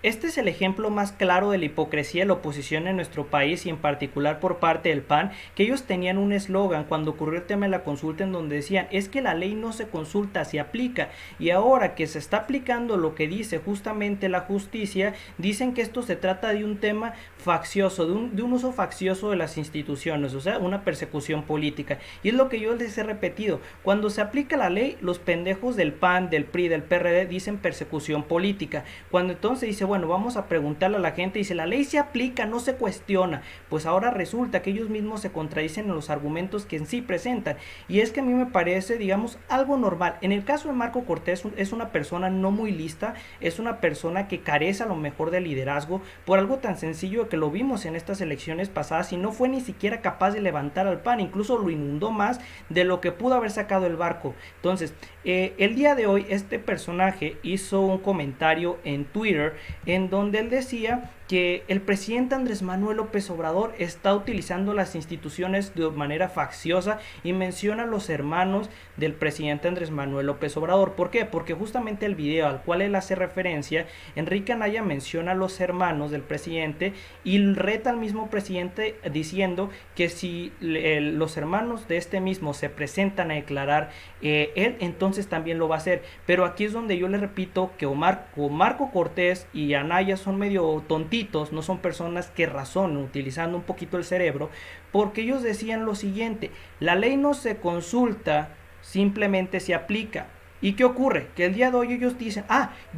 este es el ejemplo más claro de la hipocresía de la oposición en nuestro país y en particular por parte del PAN, que ellos tenían un eslogan cuando ocurrió el tema de la consulta en donde decían, es que la ley no se consulta, se aplica, y ahora que se está aplicando lo que dice justamente la justicia, dicen que esto se trata de un tema faccioso, de un uso faccioso de las instituciones, o sea, una persecución política. Y es lo que yo les he repetido, cuando se aplica la ley, los pendejos del PAN, del PRI, del PRD dicen persecución política. Cuando entonces dice, bueno, vamos a preguntarle a la gente, dice, la ley se aplica, no se cuestiona. Pues ahora resulta que ellos mismos se contradicen en los argumentos que en sí presentan. Y es que a mí me parece, digamos, algo normal. En el caso de Marco Cortés, es una persona no muy lista, es una persona que carece a lo mejor de liderazgo, por algo tan sencillo que lo vimos en estas elecciones pasadas y no fue ni siquiera capaz de levantar al PAN, incluso lo inundó más de lo que pudo haber sacado el barco. Entonces, el día de hoy este personaje hizo un comentario en Twitter en donde él decía que el presidente Andrés Manuel López Obrador está utilizando las instituciones de manera facciosa y menciona a los hermanos del presidente Andrés Manuel López Obrador. ¿Por qué? Porque justamente el video al cual él hace referencia, Enrique Anaya menciona a los hermanos del presidente y reta al mismo presidente diciendo que si los hermanos de este mismo se presentan a declarar, él entonces también lo va a hacer. Pero aquí es donde yo le repito que Marco Cortés y Anaya son medio tontitos, no son personas que razonan utilizando un poquito el cerebro, porque ellos decían lo siguiente: la ley no se consulta, simplemente se aplica. ¿Y qué ocurre? Que el día de hoy ellos dicen,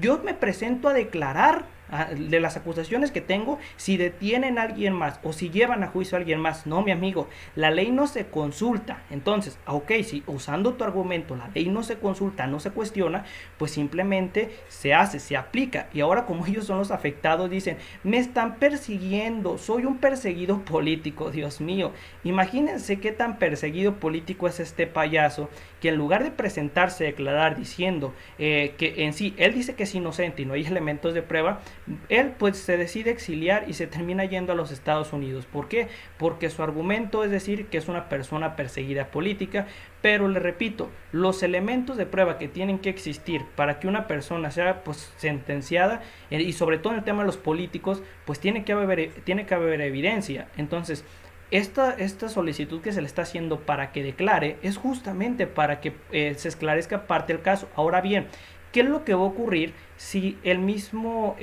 yo me presento a declarar de las acusaciones que tengo si detienen a alguien más o si llevan a juicio a alguien más. No, mi amigo, la ley no se consulta. Entonces, ok, si usando tu argumento la ley no se consulta, no se cuestiona, pues simplemente se hace, se aplica. Y ahora, como ellos son los afectados, dicen, me están persiguiendo, soy un perseguido político. Dios mío, imagínense qué tan perseguido político es este payaso, que en lugar de presentarse a declarar diciendo que en sí, él dice que es inocente y no hay elementos de prueba, él pues se decide exiliar y se termina yendo a los Estados Unidos. ¿Por qué? Porque su argumento es decir que es una persona perseguida política, pero le repito, los elementos de prueba que tienen que existir para que una persona sea pues sentenciada, y sobre todo en el tema de los políticos, pues tiene que haber evidencia. Entonces, esta solicitud que se le está haciendo para que declare es justamente para que se esclarezca parte del caso. Ahora bien, ¿qué es lo que va a ocurrir si el mismo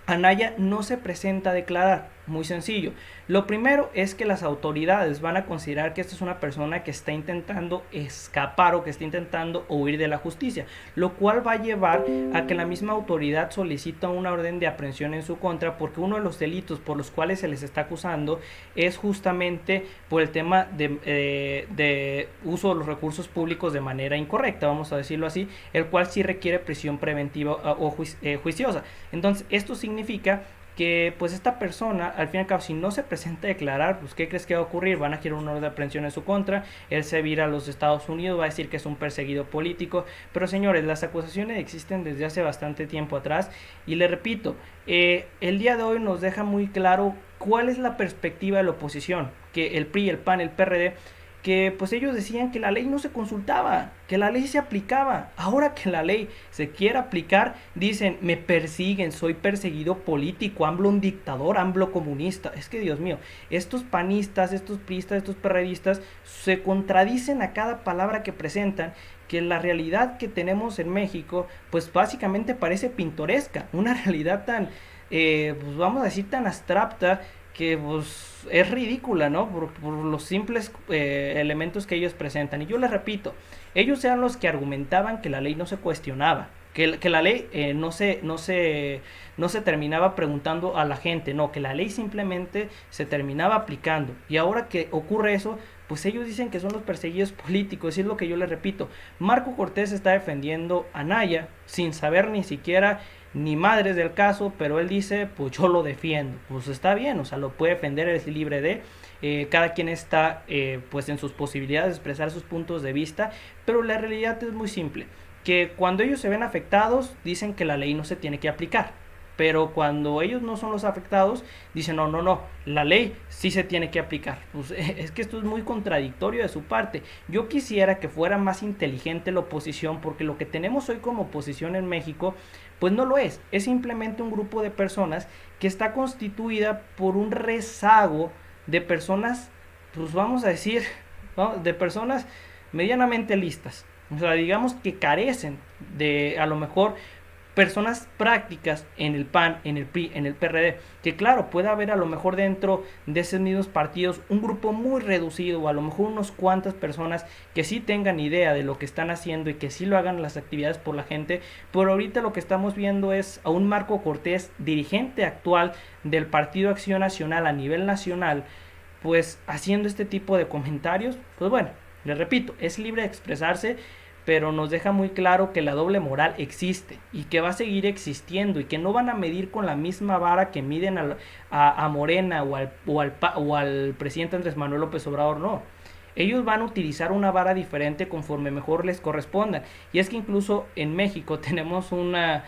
Anaya no se presenta a declarar? Muy sencillo. Lo primero es que las autoridades van a considerar que esta es una persona que está intentando escapar o que está intentando huir de la justicia, lo cual va a llevar a que la misma autoridad solicita una orden de aprehensión en su contra, porque uno de los delitos por los cuales se les está acusando es justamente por el tema de uso de los recursos públicos de manera incorrecta, vamos a decirlo así, el cual sí requiere prisión preventiva o juiciosa. Entonces, esto significa que pues esta persona, al fin y al cabo, si no se presenta a declarar, pues ¿qué crees que va a ocurrir? Van a girar una orden de aprehensión en su contra, él se vira a los Estados Unidos, va a decir que es un perseguido político. Pero señores, las acusaciones existen desde hace bastante tiempo atrás, y le repito, el día de hoy nos deja muy claro cuál es la perspectiva de la oposición, que el PRI, el PAN, el PRD, que pues ellos decían que la ley no se consultaba, que la ley se aplicaba. Ahora que la ley se quiere aplicar, dicen, me persiguen, soy perseguido político, AMLO un dictador, AMLO comunista. Es que Dios mío, estos panistas, estos priistas, estos perredistas se contradicen a cada palabra que presentan, que la realidad que tenemos en México pues básicamente parece pintoresca, una realidad tan, pues vamos a decir, tan abstracta, que pues es ridícula, ¿no? Por los simples elementos que ellos presentan. Y yo les repito, ellos eran los que argumentaban que la ley no se cuestionaba, que la ley no se terminaba preguntando a la gente, no, que la ley simplemente se terminaba aplicando. Y ahora que ocurre eso, pues ellos dicen que son los perseguidos políticos, y es lo que yo les repito. Marco Cortés está defendiendo a Naya sin saber ni siquiera ni madres del caso, pero él dice, pues yo lo defiendo. Pues está bien, o sea, lo puede defender, es libre de, cada quien está pues en sus posibilidades de expresar sus puntos de vista, pero la realidad es muy simple, que cuando ellos se ven afectados, dicen que la ley no se tiene que aplicar. pero cuando ellos no son los afectados, dicen, no, no, no, la ley sí se tiene que aplicar. Pues es que esto es muy contradictorio de su parte. Yo quisiera que fuera más inteligente la oposición, porque lo que tenemos hoy como oposición en México, pues no lo es simplemente un grupo de personas que está constituida por un rezago de personas, pues vamos a decir, ¿no? De personas medianamente listas. O sea, digamos que carecen de a lo mejor personas prácticas en el PAN, en el PRI, en el PRD, que claro, puede haber a lo mejor dentro de esos mismos partidos un grupo muy reducido o a lo mejor unos cuantas personas que sí tengan idea de lo que están haciendo y que sí lo hagan las actividades por la gente, pero ahorita lo que estamos viendo es a un Marco Cortés, dirigente actual del Partido Acción Nacional a nivel nacional, pues haciendo este tipo de comentarios. Pues bueno, les repito, es libre de expresarse, pero nos deja muy claro que la doble moral existe y que va a seguir existiendo y que no van a medir con la misma vara que miden a Morena o al presidente Andrés Manuel López Obrador, no. Ellos van a utilizar una vara diferente conforme mejor les corresponda. Y es que incluso en México tenemos una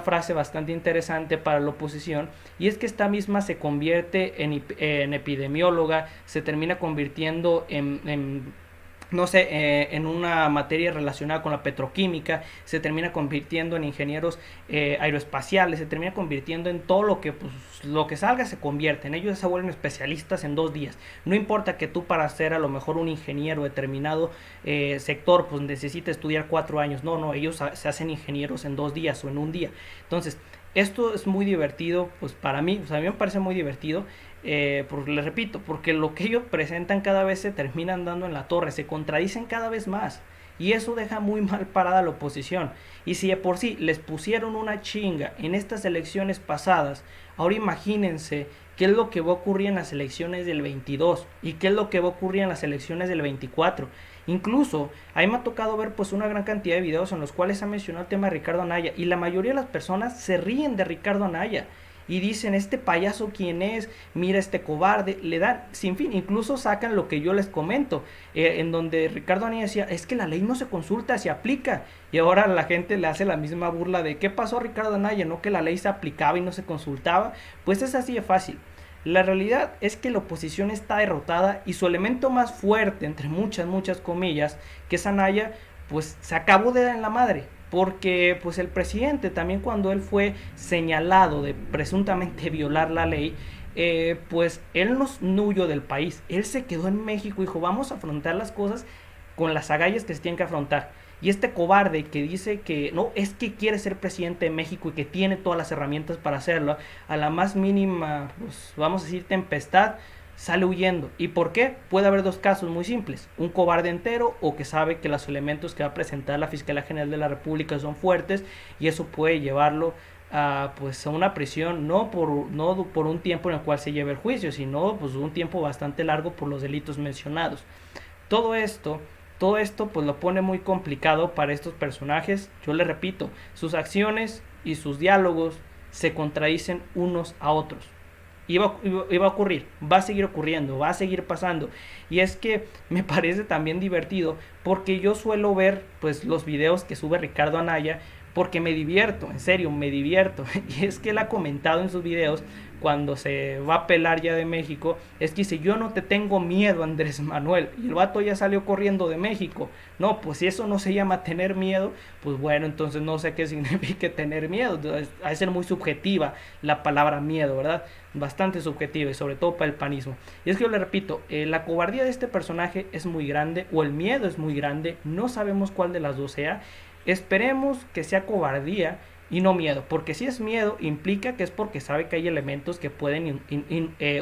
frase bastante interesante para la oposición, y es que esta misma se convierte en epidemióloga, se termina convirtiendo no sé, en una materia relacionada con la petroquímica, se termina convirtiendo en ingenieros aeroespaciales, se termina convirtiendo en todo lo que, pues, lo que salga se convierte, en ellos se vuelven especialistas en 2 días. No importa que tú para ser a lo mejor un ingeniero determinado sector, pues necesites estudiar 4 años, no, no, ellos se hacen ingenieros en 2 días o en un día. Entonces, esto es muy divertido, pues para mí, o sea, a mí me parece muy divertido, les repito, porque lo que ellos presentan cada vez se terminan dando en la torre, se contradicen cada vez más. Y eso deja muy mal parada a la oposición. Y si de por sí les pusieron una chinga en estas elecciones pasadas, ahora imagínense qué es lo que va a ocurrir en las elecciones del 22 y qué es lo que va a ocurrir en las elecciones del 24. Incluso a mí me ha tocado ver pues una gran cantidad de videos en los cuales ha mencionado el tema de Ricardo Anaya, y la mayoría de las personas se ríen de Ricardo Anaya y dicen, este payaso quién es, mira este cobarde, le dan sin fin, incluso sacan lo que yo les comento, en donde Ricardo Anaya decía, es que la ley no se consulta, se aplica, y ahora la gente le hace la misma burla de, ¿qué pasó Ricardo Anaya? No, que la ley se aplicaba y no se consultaba. Pues es así de fácil. La realidad es que la oposición está derrotada y su elemento más fuerte, entre muchas comillas, que es Anaya, pues se acabó de dar en la madre. Porque pues el presidente también, cuando él fue señalado de presuntamente violar la ley, pues él no huyó del país, él se quedó en México y dijo, vamos a afrontar las cosas con las agallas que se tienen que afrontar. Y este cobarde que dice que no, es que quiere ser presidente de México y que tiene todas las herramientas para hacerlo, a la más mínima, pues vamos a decir, tempestad, sale huyendo. ¿Y por qué? Puede haber dos casos muy simples: un cobarde entero, o que sabe que los elementos que va a presentar la Fiscalía General de la República son fuertes y eso puede llevarlo pues a una prisión, no por un tiempo en el cual se lleve el juicio, sino pues un tiempo bastante largo por los delitos mencionados. Todo esto todo esto pues lo pone muy complicado para estos personajes. Yo les repito, sus acciones y sus diálogos se contradicen unos a otros. Iba a ocurrir, va a seguir ocurriendo, va a seguir pasando. Y es que me parece también divertido, porque yo suelo ver pues los videos que sube Ricardo Anaya, porque me divierto, en serio, me divierto. Y es que él ha comentado en sus videos, cuando se va a pelar ya de México, es que dice, yo no te tengo miedo, Andrés Manuel. Y el vato ya salió corriendo de México. No, pues si eso no se llama tener miedo, pues bueno, entonces no sé qué significa tener miedo. Ha de ser muy subjetiva la palabra miedo, ¿verdad? Bastante subjetiva, y sobre todo para el panismo. Y es que yo le repito, la cobardía de este personaje es muy grande, o el miedo es muy grande, no sabemos cuál de las dos sea. Esperemos que sea cobardía y no miedo, porque si es miedo implica que es porque sabe que hay elementos que pueden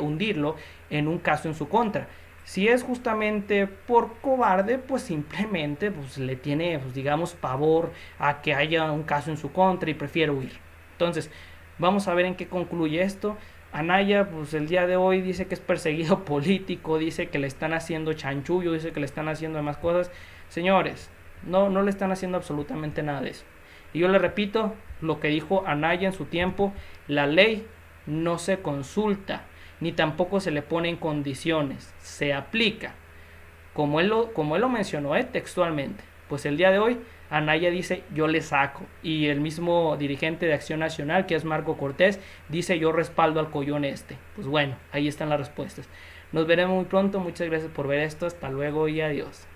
hundirlo en un caso en su contra. Si es justamente por cobarde, pues simplemente pues, le tiene, pues, digamos, pavor a que haya un caso en su contra y prefiere huir. Entonces, vamos a ver en qué concluye esto. Anaya, pues el día de hoy dice que es perseguido político, dice que le están haciendo chanchullo, dice que le están haciendo demás cosas. Señores, no le están haciendo absolutamente nada de eso. Y yo le repito lo que dijo Anaya en su tiempo: la ley no se consulta, ni tampoco se le pone en condiciones, se aplica. Como él lo mencionó textualmente. Pues el día de hoy Anaya dice yo le saco, y el mismo dirigente de Acción Nacional, que es Marco Cortés, dice yo respaldo al collón este. Pues bueno, ahí están las respuestas. Nos veremos muy pronto, muchas gracias por ver esto, hasta luego y adiós.